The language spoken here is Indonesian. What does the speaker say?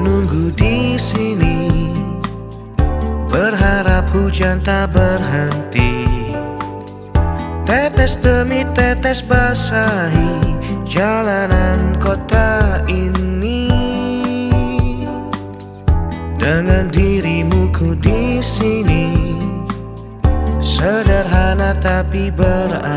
menunggu di sini, berharap hujan tak berhenti. Tetes demi tetes basahi jalanan kota ini. Dengan dirimu ku di sini, sederhana tapi berarti.